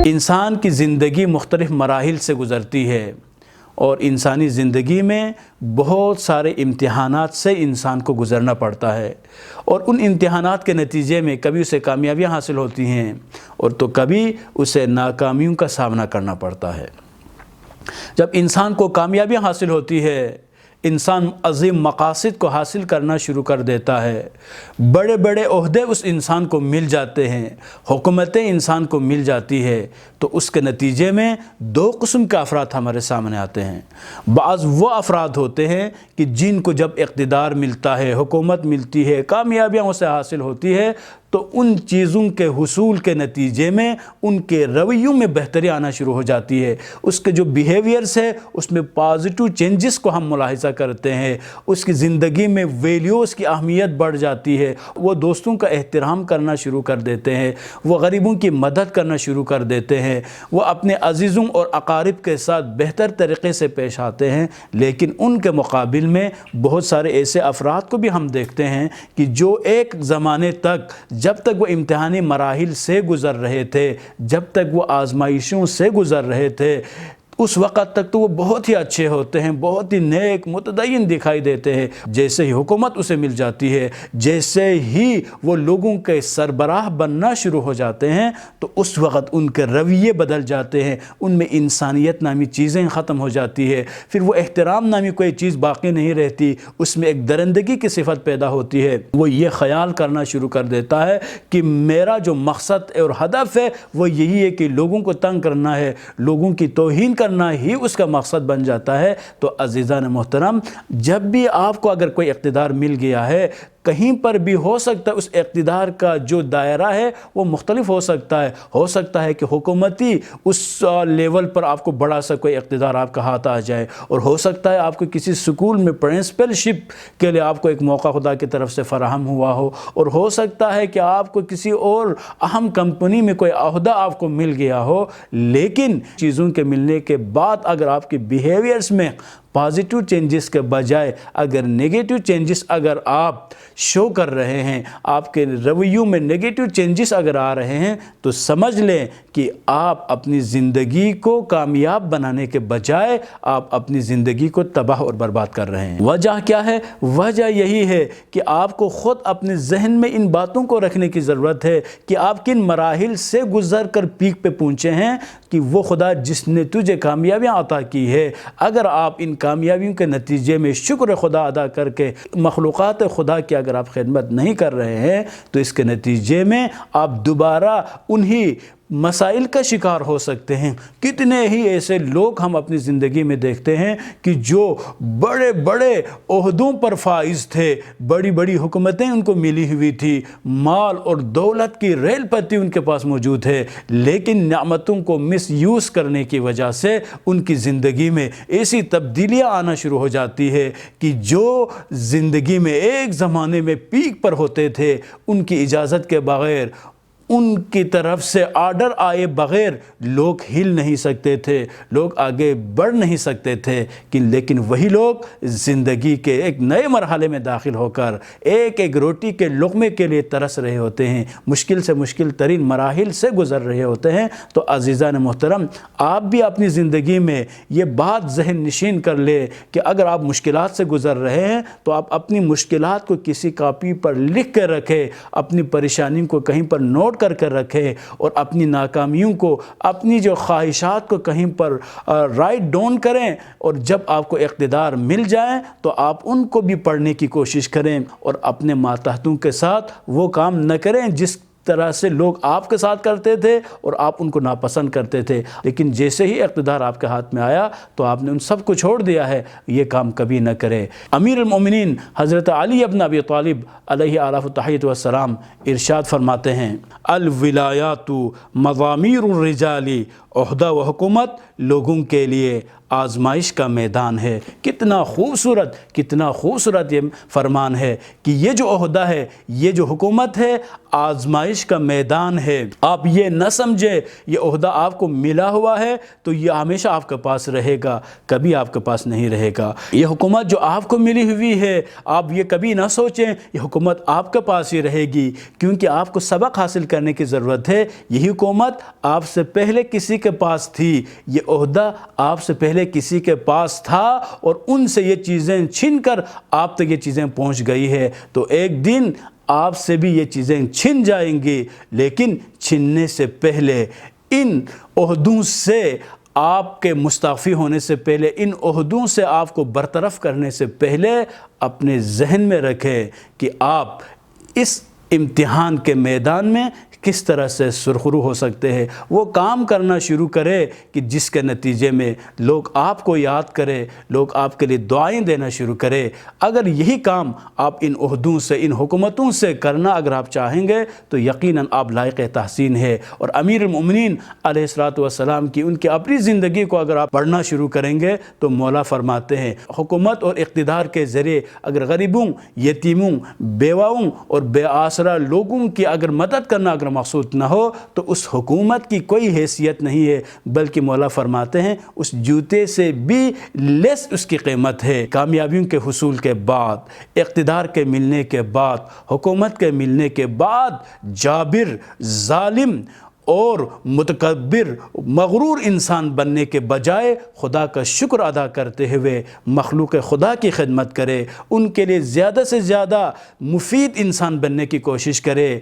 انسان کی زندگی مختلف مراحل سے گزرتی ہے اور انسانی زندگی میں بہت سارے امتحانات سے انسان کو گزرنا پڑتا ہے، اور ان امتحانات کے نتیجے میں کبھی اسے کامیابیاں حاصل ہوتی ہیں اور تو کبھی اسے ناکامیوں کا سامنا کرنا پڑتا ہے۔ جب انسان کو کامیابیاں حاصل ہوتی ہے، انسان عظیم مقاصد کو حاصل کرنا شروع کر دیتا ہے، بڑے بڑے عہدے اس انسان کو مل جاتے ہیں، حکومتیں انسان کو مل جاتی ہے، تو اس کے نتیجے میں دو قسم کے افراد ہمارے سامنے آتے ہیں۔ بعض وہ افراد ہوتے ہیں کہ جن کو جب اقتدار ملتا ہے، حکومت ملتی ہے، کامیابیاں اسے حاصل ہوتی ہے، تو ان چیزوں کے حصول کے نتیجے میں ان کے رویوں میں بہتری آنا شروع ہو جاتی ہے، اس کے جو بیہیویئرز ہے اس میں پازیٹیو چینجز کو ہم ملاحظہ کرتے ہیں، اس کی زندگی میں ویلیوز کی اہمیت بڑھ جاتی ہے، وہ دوستوں کا احترام کرنا شروع کر دیتے ہیں، وہ غریبوں کی مدد کرنا شروع کر دیتے ہیں، وہ اپنے عزیزوں اور اقارب کے ساتھ بہتر طریقے سے پیش آتے ہیں۔ لیکن ان کے مقابل میں بہت سارے ایسے افراد کو بھی ہم دیکھتے ہیں کہ جو ایک زمانے تک جب تک وہ امتحانی مراحل سے گزر رہے تھے، جب تک وہ آزمائشوں سے گزر رہے تھے، اس وقت تک تو وہ بہت ہی اچھے ہوتے ہیں، بہت ہی نیک متدین دکھائی دیتے ہیں۔ جیسے ہی حکومت اسے مل جاتی ہے، جیسے ہی وہ لوگوں کے سربراہ بننا شروع ہو جاتے ہیں، تو اس وقت ان کے رویے بدل جاتے ہیں، ان میں انسانیت نامی چیزیں ختم ہو جاتی ہے، پھر وہ احترام نامی کوئی چیز باقی نہیں رہتی، اس میں ایک درندگی کی صفت پیدا ہوتی ہے۔ وہ یہ خیال کرنا شروع کر دیتا ہے کہ میرا جو مقصد اور ہدف ہے وہ یہی ہے کہ لوگوں کو تنگ کرنا ہے، لوگوں کی توہین کرنا ہی اس کا مقصد بن جاتا ہے۔ تو عزیزان محترم، جب بھی آپ کو اگر کوئی اقتدار مل گیا ہے، کہیں پر بھی ہو سکتا ہے اس اقتدار کا جو دائرہ ہے وہ مختلف ہو سکتا ہے کہ حکومتی اس لیول پر آپ کو بڑا سا کوئی اقتدار آپ کا ہاتھ آ جائے، اور ہو سکتا ہے آپ کو کسی سکول میں پرنسپل شپ کے لیے آپ کو ایک موقع خدا کی طرف سے فراہم ہوا ہو، اور ہو سکتا ہے کہ آپ کو کسی اور اہم کمپنی میں کوئی عہدہ آپ کو مل گیا ہو۔ لیکن چیزوں کے ملنے کے بعد اگر آپ کے بیہیویئرز میں پازیٹیو چینجز کے بجائے اگر نیگیٹو چینجز اگر آپ شو کر رہے ہیں، آپ کے رویوں میں نیگیٹو چینجز اگر آ رہے ہیں، تو سمجھ لیں کہ آپ اپنی زندگی کو کامیاب بنانے کے بجائے آپ اپنی زندگی کو تباہ اور برباد کر رہے ہیں۔ وجہ کیا ہے؟ وجہ یہی ہے کہ آپ کو خود اپنے ذہن میں ان باتوں کو رکھنے کی ضرورت ہے کہ آپ کن مراحل سے گزر کر پیک پہ پہنچے ہیں، کہ وہ خدا جس نے تجھے کامیابیاں عطا کی ہے، اگر آپ ان کامیابیوں کے نتیجے میں شکر خدا ادا کر کے مخلوقات خدا کی اگر آپ خدمت نہیں کر رہے ہیں، تو اس کے نتیجے میں آپ دوبارہ انہی مسائل کا شکار ہو سکتے ہیں۔ کتنے ہی ایسے لوگ ہم اپنی زندگی میں دیکھتے ہیں کہ جو بڑے بڑے عہدوں پر فائز تھے، بڑی بڑی حکومتیں ان کو ملی ہوئی تھی، مال اور دولت کی ریل پتی ان کے پاس موجود ہے، لیکن نعمتوں کو مس یوز کرنے کی وجہ سے ان کی زندگی میں ایسی تبدیلیاں آنا شروع ہو جاتی ہے کہ جو زندگی میں ایک زمانے میں پیک پر ہوتے تھے، ان کی اجازت کے بغیر، ان کی طرف سے آرڈر آئے بغیر لوگ ہل نہیں سکتے تھے، لوگ آگے بڑھ نہیں سکتے تھے، لیکن وہی لوگ زندگی کے ایک نئے مرحلے میں داخل ہو کر ایک ایک روٹی کے لقمے کے لیے ترس رہے ہوتے ہیں، مشکل سے مشکل ترین مراحل سے گزر رہے ہوتے ہیں۔ تو عزیزان محترم، آپ بھی اپنی زندگی میں یہ بات ذہن نشین کر لیں کہ اگر آپ مشکلات سے گزر رہے ہیں تو آپ اپنی مشکلات کو کسی کاپی پر لکھ کر رکھیں، اپنی پریشانی کو کہیں پر نوٹ کر رکھے، اور اپنی ناکامیوں کو، اپنی جو خواہشات کو کہیں پر رائٹ ڈاؤن کریں، اور جب آپ کو اقتدار مل جائیں تو آپ ان کو بھی پڑھنے کی کوشش کریں، اور اپنے ماتحتوں کے ساتھ وہ کام نہ کریں جس طرح سے لوگ آپ کے ساتھ کرتے تھے اور آپ ان کو ناپسند کرتے تھے، لیکن جیسے ہی اقتدار آپ کے ہاتھ میں آیا تو آپ نے ان سب کو چھوڑ دیا ہے۔ یہ کام کبھی نہ کرے۔ امیر المومنین حضرت علی ابن ابی طالب علیہ آلاف التحیۃ والسلام ارشاد فرماتے ہیں، الولایات مضامیر الرجال، عہدہ و حکومت لوگوں کے لیے آزمائش کا میدان ہے۔ کتنا خوبصورت یہ فرمان ہے کہ یہ جو عہدہ ہے، یہ جو حکومت ہے، آزمائش کا میدان ہے۔ آپ یہ نہ سمجھے یہ عہدہ آپ کو ملا ہوا ہے تو یہ ہمیشہ آپ کے پاس رہے گا، کبھی آپ کے پاس نہیں رہے گا۔ یہ حکومت جو آپ کو ملی ہوئی ہے، آپ یہ کبھی نہ سوچیں یہ حکومت آپ کے پاس ہی رہے گی، کیونکہ آپ کو سبق حاصل کرنے کی ضرورت ہے۔ یہی حکومت آپ سے پہلے کسی کے پاس تھی، یہ عہدہ آپ سے پہلے کسی کے پاس تھا اور ان سے یہ چیزیں چھن کر آپ تک یہ چیزیں پہنچ گئی ہے، تو ایک دن آپ سے بھی یہ چیزیں چھن جائیں گی، لیکن چھننے سے پہلے ان عہدوں سے آپ کے مستعفی ہونے سے پہلے، ان عہدوں سے آپ کو برطرف کرنے سے پہلے اپنے ذہن میں رکھیں کہ آپ اس امتحان کے میدان میں کس طرح سے سرخرو ہو سکتے ہیں۔ وہ کام کرنا شروع کرے کہ جس کے نتیجے میں لوگ آپ کو یاد کرے، لوگ آپ کے لیے دعائیں دینا شروع کرے۔ اگر یہی کام آپ ان عہدوں سے، ان حکومتوں سے کرنا اگر آپ چاہیں گے تو یقیناً آپ لائق تحسین ہے۔ اور امیر المؤمنین علیہ السلام کی ان کی اپنی زندگی کو اگر آپ پڑھنا شروع کریں گے تو مولا فرماتے ہیں حکومت اور اقتدار کے ذریعے اگر غریبوں، یتیموں، بیواؤں اور بے آسرا لوگوں کی اگر مدد کرنا اگر مقصود نہ ہو تو اس حکومت کی کوئی حیثیت نہیں ہے، بلکہ مولا فرماتے ہیں اس جوتے سے بھی لیس اس کی قیمت ہے۔ کامیابیوں کے حصول کے بعد، اقتدار کے ملنے کے بعد، حکومت کے ملنے کے بعد جابر، ظالم اور متکبر، مغرور انسان بننے کے بجائے خدا کا شکر ادا کرتے ہوئے مخلوق خدا کی خدمت کرے، ان کے لیے زیادہ سے زیادہ مفید انسان بننے کی کوشش کرے۔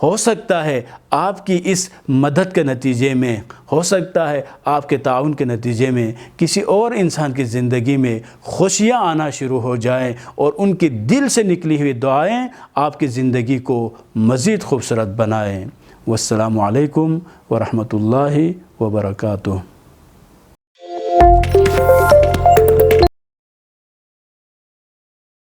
ہو سکتا ہے آپ کی اس مدد کے نتیجے میں، ہو سکتا ہے آپ کے تعاون کے نتیجے میں کسی اور انسان کی زندگی میں خوشیاں آنا شروع ہو جائیں اور ان کی دل سے نکلی ہوئی دعائیں آپ کی زندگی کو مزید خوبصورت بنائیں۔ والسلام علیکم ورحمۃ اللہ وبرکاتہ۔